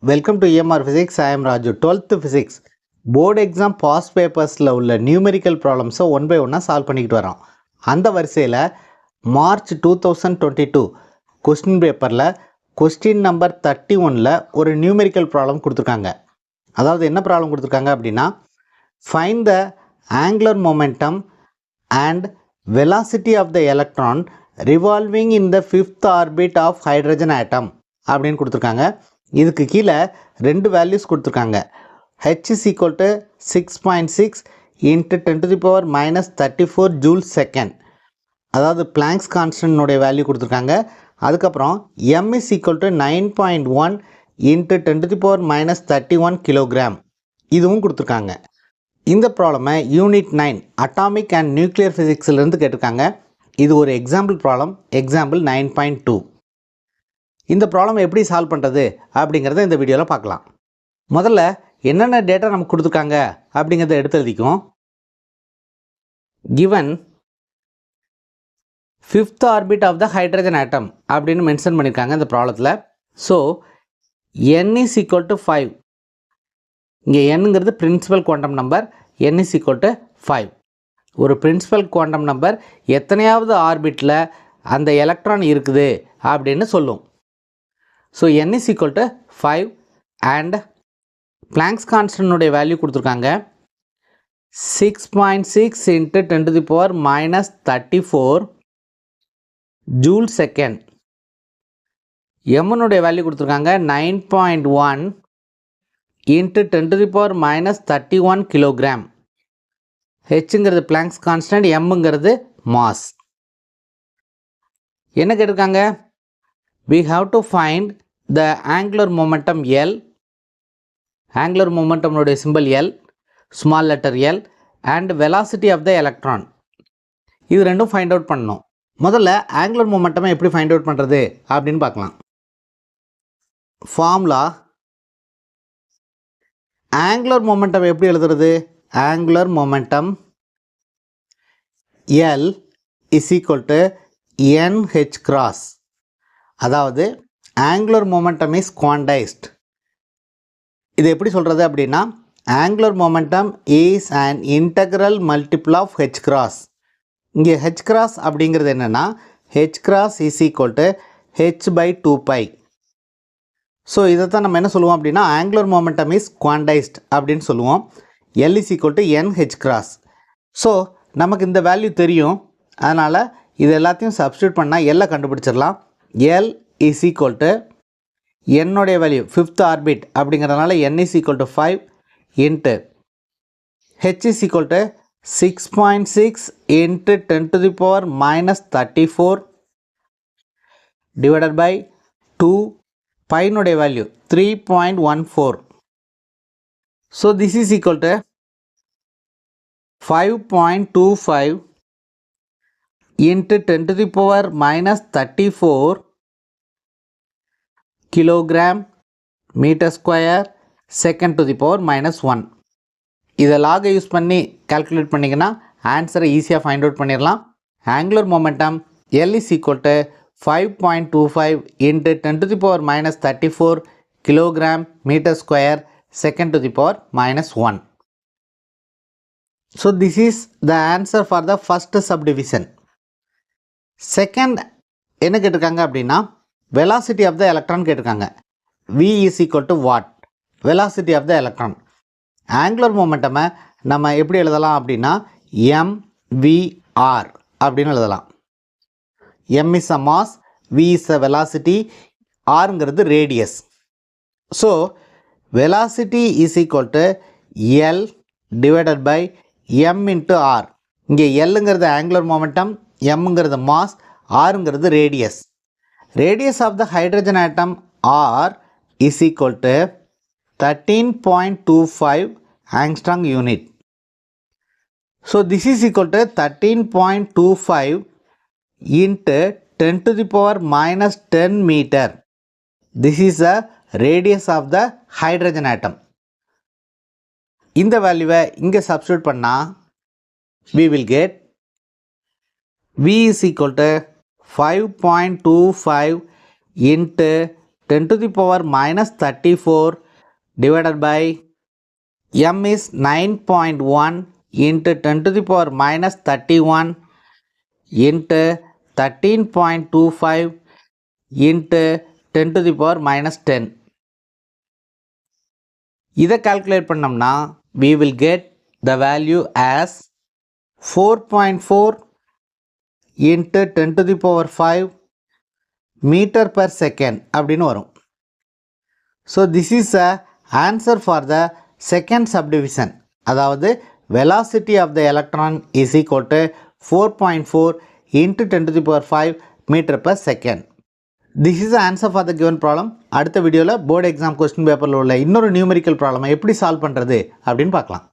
Welcome to EMR Physics. I am Raju. 12th Physics Board Exam Past Papersல உள்ள numerical problems one by ஒன்னா solve பண்ணிக்கிட்டு வரோம். அந்த வரிசையில் மார்ச் 2022 கொஸ்டின் பேப்பரில் கொஸ்டின் நம்பர் 31ல் ஒரு நியூமெரிக்கல் ப்ராப்ளம் கொடுத்துருக்காங்க. அதாவது என்ன ப்ராப்ளம் கொடுத்துருக்காங்க அப்படின்னா, find the angular momentum and velocity of the electron revolving in the 5th orbit of hydrogen atom அப்படின்னு கொடுத்துருக்காங்க. இதுக்கு கீழே ரெண்டு வேல்யூஸ் கொடுத்துருக்காங்க. h is equal to 6.6 into 10 to the power minus 34 joules second, அதாவது பிளாங்க்ஸ் கான்ஸ்டன்ட்னுடைய வேல்யூ கொடுத்துருக்காங்க. அதுக்கப்புறம் m is equal to 9.1 into 10 to the power minus 31 kilogram இதுவும் கொடுத்துருக்காங்க. இந்த ப்ராப்ளமை யூனிட் 9 அட்டாமிக் அண்ட் நியூக்ளியர் ஃபிசிக்ஸ்லேருந்து கேட்டிருக்காங்க. இது ஒரு எக்ஸாம்பிள் ப்ராப்ளம், எக்ஸாம்பிள் 9.2. இந்த ப்ராப்ளம் எப்படி சால்வ் பண்ணுறது அப்படிங்கிறத இந்த வீடியோவில் பார்க்கலாம். முதல்ல என்னென்ன டேட்டா நமக்கு கொடுத்துருக்காங்க அப்படிங்கிறத எடுத்து எழுதிக்கும். Given 5th orbit of the hydrogen atom அப்படின்னு மென்ஷன் பண்ணியிருக்காங்க இந்த ப்ராப்ளத்தில். So n is equal to 5. இங்கே nங்கிறது principal quantum number, n is equal to 5. ஒரு பிரின்சிபல் குவாண்டம் நம்பர் எத்தனையாவது ஆர்பிட்டில் அந்த எலக்ட்ரான் இருக்குது அப்படின்னு சொல்லும். So n is equal to 5 and Planck's கான்ஸ்டன்ட்னுடைய வேல்யூ கொடுத்துருக்காங்க 6.6 into 10 to the power minus 34 joule second. எம்னுடைய வேல்யூ கொடுத்துருக்காங்க 9.1 into 10 to the power minus 31 kilogram. ஹெச்ங்கிறது பிளாங்க்ஸ் கான்ஸ்டன்ட், எம்ங்கிறது மாஸ். என்ன கேட்டிருக்காங்க? we have to find the angular momentum L, angular momentum உடைய symbol L, small letter L, and velocity of the electron. இது ரெண்டும் find out பண்ணணும். முதல்ல angular momentum எப்படி ஃபைண்ட் அவுட் பண்ணுறது அப்படின்னு பார்க்கலாம். ஃபார்முலா angular momentum எப்படி எழுதுறது? angular momentum L is equal to NH cross. அதாவது angular momentum is quantized. இது எப்படி சொல்கிறது அப்படின்னா, angular momentum is an integral multiple of h cross. இங்கே h cross அப்படிங்கிறது என்னென்னா, h cross is equal to h by 2 pi. So இதை தான் நம்ம என்ன சொல்லுவோம் அப்படின்னா, angular momentum is quantized அப்படின்னு சொல்லுவோம். L is equal to NH cross. So நமக்கு இந்த வேல்யூ தெரியும், அதனால் இது எல்லாத்தையும் சப்ஸ்டியூட் பண்ணால் L கண்டுபிடிச்சிடலாம். L is equal to என்னுடைய வேல்யூ 5th ஆர்பிட் அப்படிங்கிறதுனால n is equal to 5 into h is equal to 6.6 into 10 to the power minus 34 divided by 2 பைனுடைய value 3.14. so this is equal to 5.25 into 10 to the power minus 34 kilogram metre square second to the power minus 1. இதை லாகை use பண்ணி calculate பண்ணிங்கன்னா ஆன்சரை ஈஸியாக find out பண்ணிடலாம். Angular momentum L is equal to 5.25 into 10 to the power minus 34 kilogram metre square second to the power minus 1. So this is the answer for the first subdivision. Second என்ன கேட்டிருக்காங்க அப்படின்னா, velocity of the electron கேட்டிருக்காங்க. V is equal to what? velocity of the electron. angular momentum நம்ம எப்படி எழுதலாம் அப்படின்னா, mvr அப்படின்னு எழுதலாம். m is a mass, v is a velocity, rங்கிறது radius. so velocity is equal to L divided by m into r. இங்கே Lங்கிறது angular momentum, mங்கிறது mass, rங்கிறது radius. Radius of the hydrogen atom R is equal to 13.25 angstrom unit. So this is equal to 13.25 into 10 to the power minus 10 meter. This is the radius of the hydrogen atom. இந்த வேல்யூவை இங்கே substitute பண்ணால் we will get V is equal to 5.25 into 10 to the power minus 34 divided by m is 9.1 into 10 to the power minus 31 into 13.25 into 10 to the power minus 10. இதை calculate பண்ணோம்னா we will get the value as 4.4 into 10 to the power 5 meter per second அப்படின்னு வரும். So this is the answer for the second subdivision. அதாவது velocity of the electron is equal to 4.4 into 10 to the power 5 meter per second. This is the answer for the given problem. அடுத்த வீடியோவில் board exam question பேப்பரில் உள்ள இன்னொரு numerical ப்ராப்ளமை எப்படி solve பண்ணுறது அப்படின்னு பார்க்கலாம்.